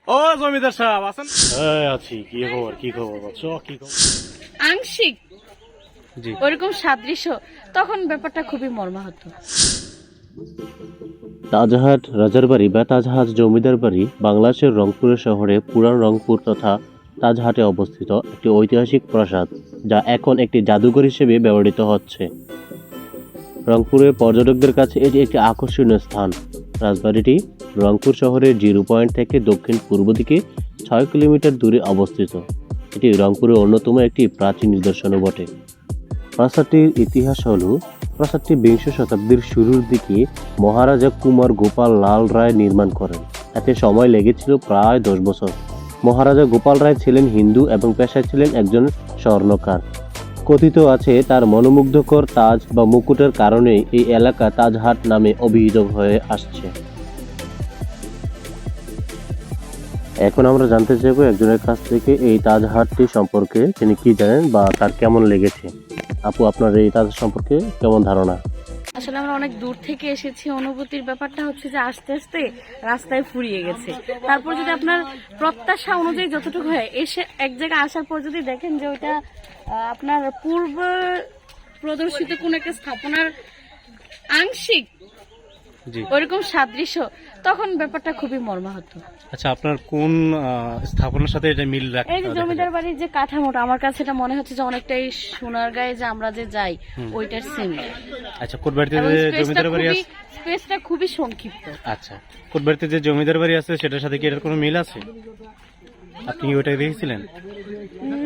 ও জমিদার সাহেব আছেন? হ্যাঁ আছি। কি খবর বলছো? কি খবর? আংশিক জি। ওরকম সাদৃশ্য, তখন ব্যাপারটা খুবই মর্মাহত। তাজহাট রাজার বাড়ি বা তাজহাট জমিদার বাড়ি বাংলাদেশের রংপুরের শহরে পুরান রংপুর তথা তাজহাটে অবস্থিত একটি ঐতিহাসিক প্রাসাদ, যা এখন একটি জাদুঘর হিসেবে ব্যবহৃত হচ্ছে। রংপুরের পর্যটকদের কাছে এটি একটি আকর্ষণীয় স্থান। রাজবাড়িটি রংপুর শহরের জিরো পয়েন্ট থেকে দক্ষিণ পূর্ব দিকে 6 কিলোমিটার দূরে অবস্থিত। এটি রংপুরের অন্যতম একটি প্রাচীন নিদর্শনও বটে। প্রাসাদটির ইতিহাস হল, প্রাসাদটি বিংশ শতাব্দীর শুরুর দিকে মহারাজা কুমার গোপাল লাল রায় নির্মাণ করেন। এতে সময় লেগেছিল প্রায় 10 বছর। মহারাজা গোপাল রায় ছিলেন হিন্দু এবং পেশায় ছিলেন একজন স্বর্ণকার। কথিত আছে তার মনোমুগ্ধকর তাজ বা মুকুটের কারণে এই এলাকা তাজহাট নামে অভিহিত হয়ে আসছে। এখন আমরা জানতে চাইবো একজনের কাছ থেকে এই তাজহাটটি সম্পর্কে তিনি কি জানেন বা তার কেমন লেগেছে। আপু, আপনার এই তাজ সম্পর্কে কেমন ধারণা? আসলে আমরা অনেক দূর থেকে এসেছি, অনুভূতির ব্যাপারটা হচ্ছে যে আস্তে আস্তে রাস্তায় ফুরিয়ে গেছে। তারপর যদি আপনার প্রত্যাশা অনুযায়ী যতটুকু হয়, এসে এক জায়গায় আসার পর যদি দেখেন যে ওইটা আপনার পূর্ব প্রদর্শিত কোন একটা স্থাপনার আংশিক জি। ওরকম সাদৃশ্য, তখন ব্যাপারটা খুবই মর্মাহত। আচ্ছা, আপনার কোন স্থাপনার সাথে এটা মিল এই যে রাখছে? জমিদার বাড়ির যে কাঠামোটা, আমার কাছে এটা মনে হচ্ছে যে অনেকটাই সোনারগাঁয়ে যে আমরা যে যাই ওইটার সেম। আচ্ছা, কোটবাড়িতে যে জমিদার বাড়ি আছে, স্পেসটা খুবই সংক্ষিপ্ত। আচ্ছা কোটবাড়িতে যে জমিদার বাড়ি আছে সেটার সাথে কি এটার কোনো মিল আছে? আপনি কি ওইটা দেখেছিলেন?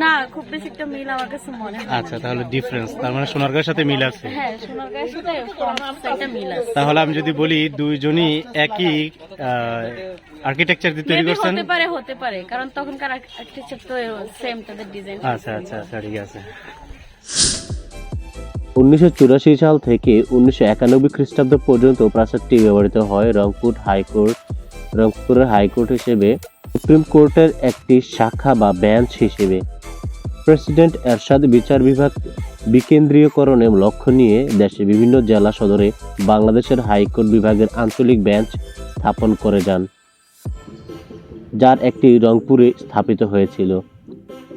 না, খুব বেশি একটা মিল আমার কাছে মনে হয় না। আচ্ছা, তাহলে ডিফারেন্স, তার মানে সোনারগাঁয়ের সাথে মিল আছে। হ্যাঁ, সোনারগাঁয়ের সাথে ফ্রন্ট সাইডটা মিল আছে। তাহলে আমি যদি বলি দুইজনই একই আর্কিটেকচার দিয়ে তৈরি Maybe করছেন। হতে পারে, কারণ তখনকার আর্কিটেকচার তো সেম, তাদের ডিজাইন। আচ্ছা আচ্ছা আচ্ছা, ঠিক আছে। 1984 সাল থেকে 1991 খ্রিস্টাব্দ পর্যন্ত প্রাসাদটি ব্যবহৃত হয় রংপুরের হাইকোর্ট হিসেবে, সুপ্রিম কোর্টের একটি শাখা বা বেঞ্চ হিসেবে। প্রেসিডেন্ট এরশাদ বিচার বিভাগ বিকেন্দ্রীয়করণের লক্ষ্য নিয়ে দেশের বিভিন্ন জেলা সদরে বাংলাদেশের হাইকোর্ট বিভাগের আঞ্চলিক বেঞ্চ স্থাপন করে যান, যার একটি রংপুরে স্থাপিত হয়েছিল।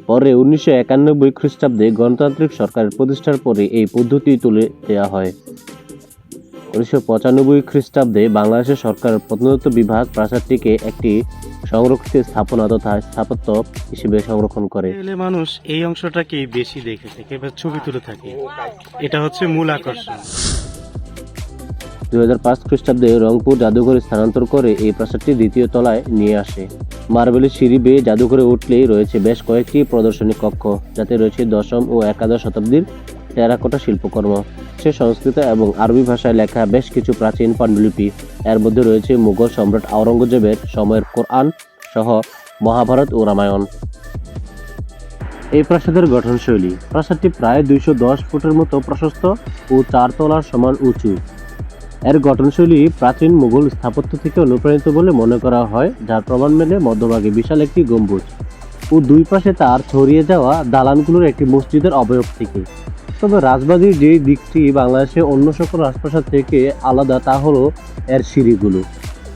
পরে 1991 খ্রিস্টাব্দে গণতান্ত্রিক সরকারের প্রতিষ্ঠার পরে এই পদ্ধতি তুলে দেওয়া হয়। 1995 খ্রিস্টাব্দে বাংলাদেশের সরকারের প্রত্নতত্ত্ব বিভাগ প্রাসাদটিকে একটি সংরক্ষিত স্থাপনা তথা স্থাপত্য হিসেবে সংরক্ষণ করে। মানুষ এই অংশটাকে বেশি দেখে থাকে বা ছবি তুলে থাকে, এটা হচ্ছে মূল আকর্ষণ। 2005 খ্রিস্টাব্দে রংপুর জাদুঘরে স্থানান্তর করে এই প্রাসাদটি দ্বিতীয় তলায় নিয়ে আসে। মার্বেলের সিঁড়ি বেয়ে জাদুঘরে উঠলেই রয়েছে বেশ কয়েকটি প্রদর্শনী কক্ষ, যাতে রয়েছে 10ম ও 11শ শতাব্দীর টেরাকোটা শিল্পকর্ম, সে সংস্কৃত এবং আরবি ভাষায় লেখা বেশ কিছু প্রাচীন পাণ্ডুলিপি। এর মধ্যে রয়েছে মুঘল সম্রাট আওরঙ্গজেবের সময়ের কোরআন সহ মহাভারত ও রামায়ণ। এই প্রাসাদের গঠনশৈলী, প্রাসাদটি প্রায় 210 ফুটের মতো প্রশস্ত ও 4 তলার সমান উঁচু। এর গঠনশৈলী প্রাচীন মুঘল স্থাপত্য থেকে অনুপ্রাণিত বলে মনে করা হয়, যার প্রমাণ মেলে মধ্যভাগে বিশাল একটি গম্বুজ ও দুই পাশে তার ছড়িয়ে যাওয়া দালানগুলোর একটি মসজিদের অবয়ব থেকে। তবে রাজবাড়ির যে দিকটি বাংলাদেশের অন্য সকল রাজপ্রাসাদ থেকে আলাদা তা হলো এর সিঁড়িগুলো।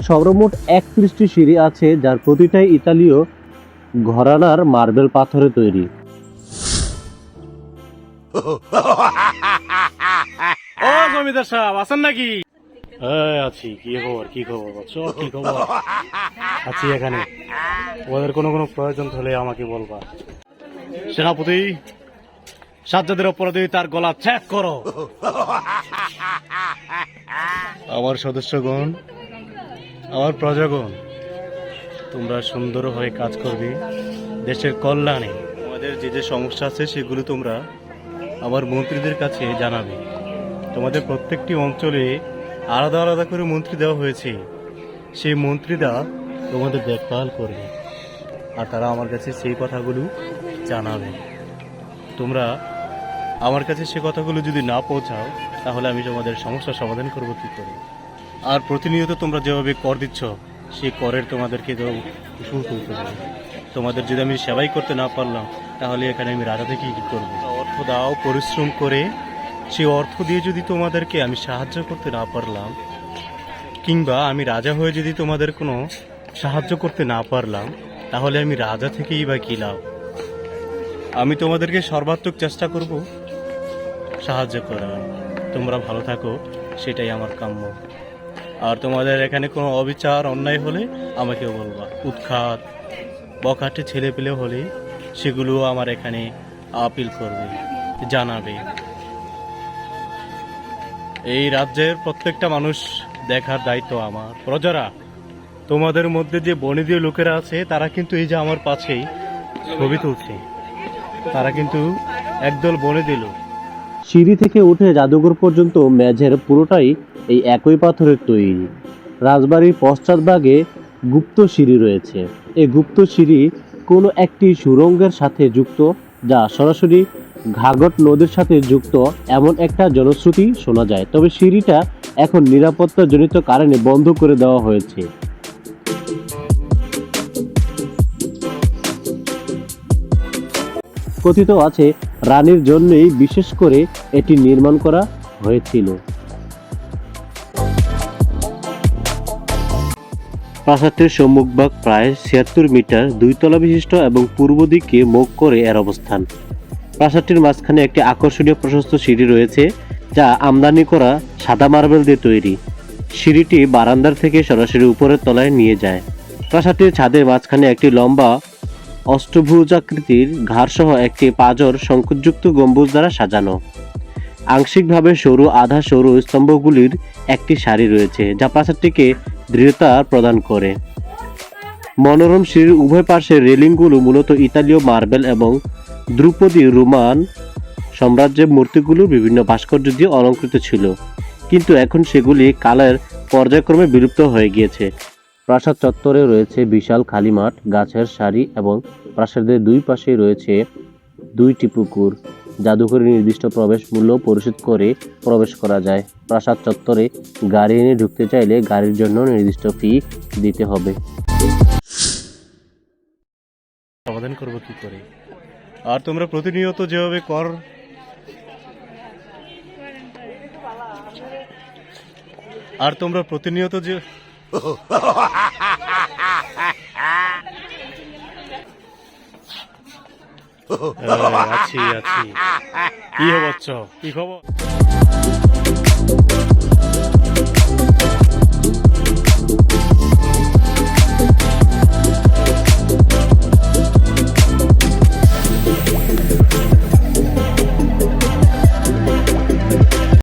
সর্বমোট 31টি সিঁড়ি আছে, যার প্রতিটাই ইতালীয় ঘরানার মার্বেল পাথরে তৈরি। ও জমিদার সাহেব আছেন নাকি? হ্যাঁ আছি। কি খবর বলছো? কি খবর? আছি এখানে। ওদের কোনো প্রয়োজন হলে আমাকে বলবা। সেনাপতি, সাজ্জাদের অপরাধী তার গলা চেক করো। আমার সদস্যগণ, আমার প্রজাগণ, তোমরা সুন্দর হয়ে কাজ করবে দেশের কল্যাণে। তোমাদের যে যে সমস্যা আছে সেগুলো তোমরা আমার মন্ত্রীদের কাছে জানাবে। তোমাদের প্রত্যেকটি অঞ্চলে আলাদা আলাদা করে মন্ত্রী দেওয়া হয়েছে, সেই মন্ত্রীরা তোমাদের দেখভাল করবে আর তারা আমার কাছে সেই কথাগুলো জানাবে। তোমরা আমার কাছে সে কথাগুলো যদি না পৌঁছাও, তাহলে আমি তোমাদের সমস্যার সমাধান করবো কী করে? আর প্রতিনিয়ত তোমরা যেভাবে কর দিচ্ছ, সেই করের তোমাদেরকে উসুল তুলতে হবে। তোমাদের যদি আমি সেবাই করতে না পারলাম, তাহলে এখানে আমি রাজা থেকে কী করবো? অর্থ দাও, পরিশ্রম করে সেই অর্থ দিয়ে যদি তোমাদেরকে আমি সাহায্য করতে না পারলাম, কিংবা আমি রাজা হয়ে যদি তোমাদের কোনো সাহায্য করতে না পারলাম, তাহলে আমি রাজা থেকেই বা কি লাভ? আমি তোমাদেরকে সর্বাত্মক চেষ্টা করব সাহায্য করার। তোমরা ভালো থাকো, সেটাই আমার কাম্য। আর তোমাদের এখানে কোনো অবিচার অন্যায় হলে আমাকে বলবা। উৎখাত বখাটে ছেলে পেলে হলে সেগুলোও আমার এখানে আপিল করবে, জানাবে। এই রাজ্যের প্রত্যেকটা মানুষ দেখার দায়িত্ব আমার। প্রজারা, তোমাদের মধ্যে যে বনেদীয় লোকেরা আছে তারা কিন্তু এই যে আমার পাশেই ছবি তুলছে, তারা কিন্তু একদল বনেদীয় লোক। সিঁড়ি থেকে উঠে জাদুঘর পর্যন্ত মেঝের পুরোটাই এই একই পাথরের তৈরি। রাজবাড়ির পশ্চাৎভাগে গুপ্ত সিঁড়ি রয়েছে। এই গুপ্ত সিঁড়ি কোনো একটি সুড়ঙ্গের সাথে যুক্ত, যা সরাসরি ঘাঘট নদীর সাথে যুক্ত এমন একটা জনশ্রুতি শোনা যায়। তবে সিঁড়িটা এখন নিরাপত্তাজনিত কারণে বন্ধ করে দেওয়া হয়েছে। কথিত আছে রানীর জন্যই বিশেষ করে এটি নির্মাণ করা হয়েছিল। প্রাসাদটির সম্মুখভাগ প্রায় ৭৬ মিটার, ২ তলা বিশিষ্ট এবং পূর্ব দিকে মুখ করে এর অবস্থান। প্রাসাদটির মাঝখানে একটি আকর্ষণীয় প্রশস্ত সিঁড়ি রয়েছে, যা আমদানি করা সাদা মার্বেল দিয়ে তৈরি। সিঁড়িটি বারান্দার থেকে সরাসরি উপরের তলায় নিয়ে যায়। প্রাসাদটির ছাদের মাঝখানে একটি লম্বা অষ্টভুজাকৃতির ঘাড়সহ একটি পাঁজর শঙ্কুযুক্ত গম্বুজ দ্বারা সাজানো। আংশিকভাবে সরু আধা সরু স্তম্ভগুলির একটি সারি রয়েছে, যা প্রাসাদটিকে দৃঢ়তা প্রদান করে। মনোরম সিঁড়ির উভয় পাশের রেলিংগুলো মূলত ইতালীয় মার্বেল এবং ধ্রুপদী রোমান সাম্রাজ্যের মূর্তিগুলোর বিভিন্ন ভাস্কর্য দিয়ে অলঙ্কৃত ছিল, কিন্তু এখন সেগুলি কালের পর্যায়ক্রমে বিলুপ্ত হয়ে গিয়েছে। প্রাসাদ চত্বরে রয়েছে বিশাল খালি মাঠ, গাছের সারি এবং প্রাসাদের দুই পাশেই রয়েছে 2টি পুকুর। জাদুঘরে নির্দিষ্ট প্রবেশ মূল্য পরিশোধ করে প্রবেশ করা যায়। প্রাসাদ চত্বরে গাড়ি এনে ঢুকতে চাইলে গাড়ির জন্য নির্দিষ্ট ফি দিতে হবে। সমাধান করবো কি করে? আর তোমরা প্রতিনিয়ত যেভাবে আছি কি খবর? কি খবর?